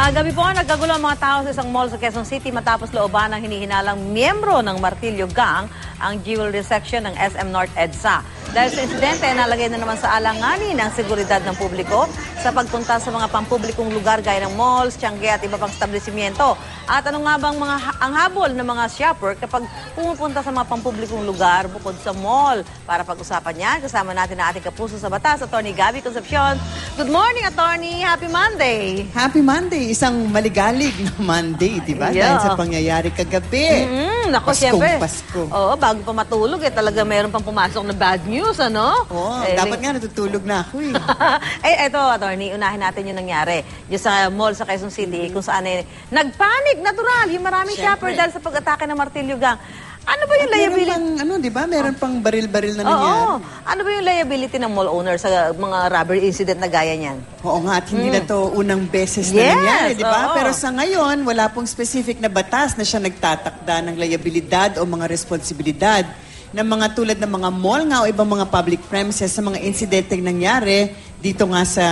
Kagabi po, nagkagulo ang mga tao sa isang mall sa Quezon City matapos looban ng hinihinalang miyembro ng Martilyo Gang ang jewelry section ng SM North EDSA. Dahil sa insidente, nalagay na naman sa alanganin ang seguridad ng publiko sa pagpunta sa mga pampublikong lugar gaya ng malls, tiyangge at iba pang establishmento. At ano nga bang ang habol ng mga shopper kapag pumupunta sa mga pampublikong lugar bukod sa mall? Para pag-usapan yan, kasama natin ang ating kapuso sa batas, Atty. Gabby Concepcion. Good morning, Atty. Happy Monday! Happy Monday! Isang maligalig na Monday, di ba? Yeah. Dahil sa pangyayari kagabi. Naku, Paskong siyempre. Pasko. Oo, bago pa matulog, talaga meron pang pumasok na bad news, ano? Oo, dapat nga natutulog na ako eh. Eto, Atty., unahin natin yung nangyari. Yung sa mall sa Quezon City, kung saan nagpanik, natural, yung maraming shopper dahil sa pag-atake ng Martilyo Gang. Ano ba yung liability? Di ba? Meron pang baril-baril na nangyari. Oo. Ano ba yung liability ng mall owner sa mga robbery incident na gaya niyan? Oo nga, at hindi na to unang beses na nangyari, di ba? Oo. Pero sa ngayon, wala pong specific na batas na siya nagtatakda ng liabilidad o mga responsibilidad ng mga tulad ng mga mall nga o ibang mga public premises sa mga insidenteng nangyari dito nga sa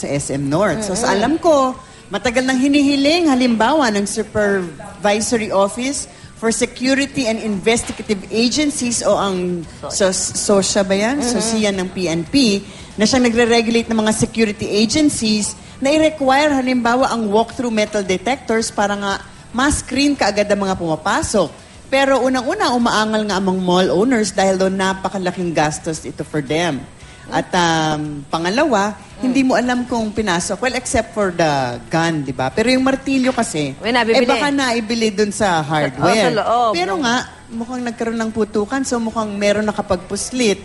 SM North. So sa alam ko, matagal nang hinihiling halimbawa ng Supervisory Office for Security and Investigative Agencies o ang SOSIA ba yan? SOSIA ng PNP na siyang nagre-regulate ng mga security agencies na i-require halimbawa ang walk-through metal detectors para nga ma-screen kaagad ang mga pumapasok. Pero unang-una, umaangal nga among mall owners dahil doon napakalaking gastos ito for them. At pangalawa, hindi mo alam kung pinasok. Well, except for the gun, di ba? Pero yung martilyo kasi, baka naibili dun sa hardware. Sa loob. Pero nga, mukhang nagkaroon ng putukan, so mukhang meron nakapagpuslit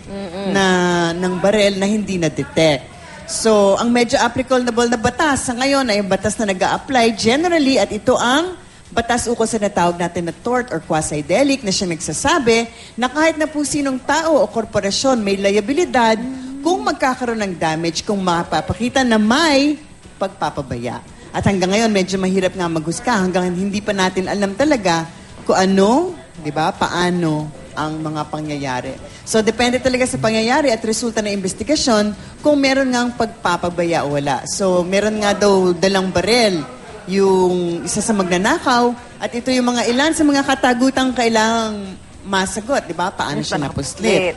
ng barel na hindi na-detect. So, ang medyo applicable na batas sa ngayon ay yung batas na nag-a-apply generally at ito ang batas ukol sa natawag natin na tort or quasi-delict na siya nagsasabi na kahit na po sinong tao o korporasyon may liabilidad kung magkakaroon ng damage, kung mapapakita na may pagpapabaya. At hanggang ngayon, medyo mahirap nga maghusga. Hanggang hindi pa natin alam talaga kung ano, di ba, paano ang mga pangyayari. So, depende talaga sa pangyayari at resulta ng investigasyon kung meron nga pagpapabaya o wala. So, meron nga daw dalang barel yung isa sa magnanakaw at ito yung mga ilan sa mga katagutang kailangang masagot, di ba? Paano siya napuslit?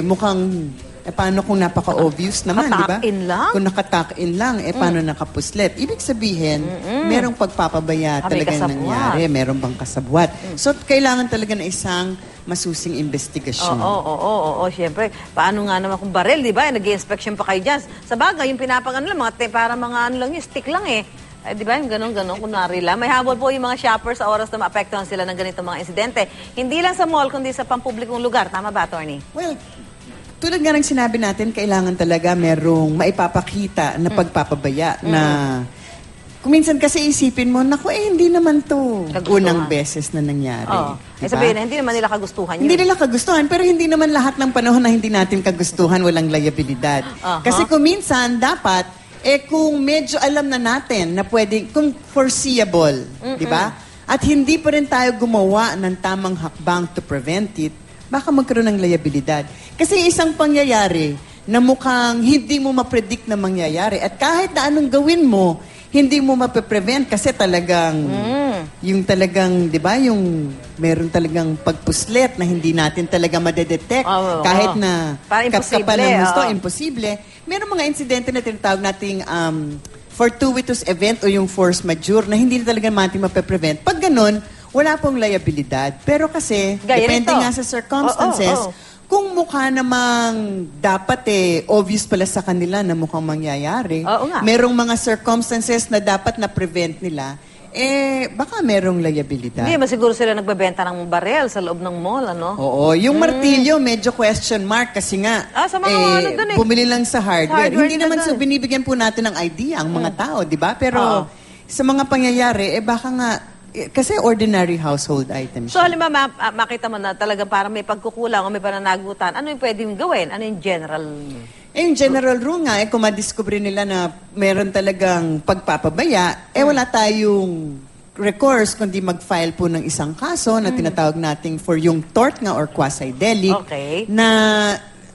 Mukhang, paano kung napaka-obvious naman, di ba? Kung nakatakin lang, paano nakapuslit? Ibig sabihin, merong pagpapabaya talaga nangyari, merong bang kasabwat. So, kailangan talaga na isang masusing investigasyon. Oo, siyempre. Paano nga naman kung baril, di ba? Nag-i-inspection pa kayo dyan. Sa bagay, yung pinapang-ano lang, para mga ano lang yun, stick lang eh. Di ba? Yung ganon-ganon, kunwari lang. May habol po yung mga shoppers sa oras na maapektuhan sila ng ganitong mga insidente. Hindi lang sa mall, kundi sa pampublikong lugar. Tama ba, Atty.? Well, tulad nga ng sinabi natin, kailangan talaga merong maipapakita na pagpapabaya na kung minsan kasi isipin mo, naku, hindi naman to unang beses na nangyari. Diba? Sabihin na, hindi naman nila kagustuhan yun. Hindi nila kagustuhan, pero hindi naman lahat ng panahon na hindi natin kagustuhan, walang liabilidad. Kasi kung minsan, dapat, kung medyo alam na natin na pwede, kung foreseeable, di ba? At hindi pa rin tayo gumawa ng tamang hakbang to prevent it, baka magkaroon ng liabilidad. Kasi isang pangyayari na mukhang hindi mo ma-predict na mangyayari at kahit na anong gawin mo, hindi mo mape-prevent kasi talagang yung talagang, 'di ba, yung meron talagang pagpuslit na hindi natin talaga madedetect kahit na kapal ng gusto, imposible. Meron mga insidente na tinatawag nating fortuitous event o yung force majeure na hindi talaga natin mape-prevent. Pag ganun, wala pong liabilidad. Pero kasi, depende nga sa circumstances, kung mukha namang dapat obvious pala sa kanila na mukhang mangyayari, merong mga circumstances na dapat na-prevent nila, baka merong liabilidad. Hindi, masiguro sila nagbebenta ng barel sa loob ng mall, ano? Oo, yung martilyo, medyo question mark kasi nga, sa mga bumili lang sa hardware. Hindi naman so binibigyan po natin ng idea ang mga tao, di ba? Pero sa mga pangyayari, baka nga, kasi ordinary household items. So, halimbawa, makita mo na talaga parang may pagkukulang o may pananagutan, ano yung pwedeng gawin? Ano yung general? Yung general rule nga, kung madiscover nila na meron talagang pagpapabaya, wala tayong recourse kundi mag-file po ng isang kaso na tinatawag nating for yung tort nga or quasi-delict na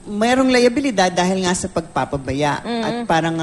mayroong liabilidad dahil nga sa pagpapabaya at parang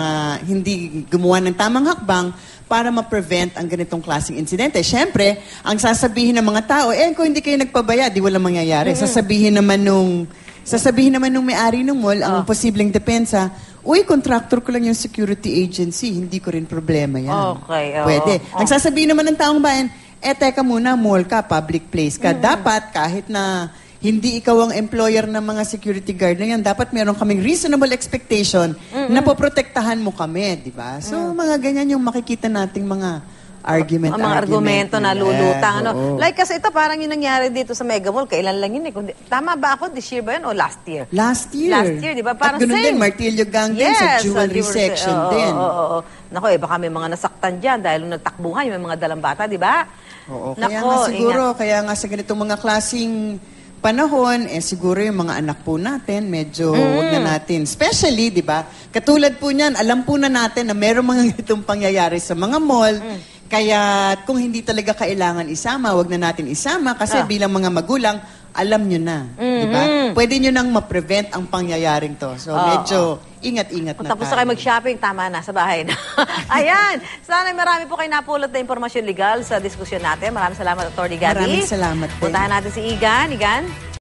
hindi gumawa ng tamang hakbang para ma-prevent ang ganitong klaseng insidente. Siyempre, ang sasabihin ng mga tao, kung hindi kayo nagpabaya, di wala mangyayari. Sasabihin naman nung may-ari ng mall, ang posibleng depensa, contractor ko lang yung security agency, hindi ko rin problema yan. Okay, Pwede. Ang sasabihin naman ng taong bayan, teka muna, mall ka, public place ka. Dapat, kahit na hindi ikaw ang employer ng mga security guard na yan, dapat meron kaming reasonable expectation na poprotektahan mo kami, di ba? So, mga ganyan yung makikita nating mga argument. Ang mga argumento na lulutang. Oo. Like kasi ito, parang yung nangyari dito sa Mega Mall, kailan lang yun eh. Tama ba ako? This year ba yun o last year? Last year. Last year, di ba? Parang at ganun same. din, Martillo Gang din sa jewelry section din. Oo. Naku, baka may mga nasaktan dyan dahil nung nagtakbuhan, may mga dalang bata, di ba? Oo. Kaya nga siguro, kaya nga sa ganitong mga klaseng panahon, siguro yung mga anak po natin, medyo wag na natin. Especially, di ba? Katulad po niyan, alam po na natin na meron mga ganitong pangyayari sa mga mall. Kaya kung hindi talaga kailangan isama, wag na natin isama kasi bilang mga magulang, alam nyo na. Di ba? Pwede nyo nang ma-prevent ang pangyayaring to. So, medyo ingat-ingat na tapos na kayo mag-shopping, tama na, sa bahay na. Ayan! Sana marami po kayo napulot na impormasyon legal sa diskusyon natin. Maraming salamat, Atty. Gabi. Maraming salamat din. Puntahan natin si Igan. Igan?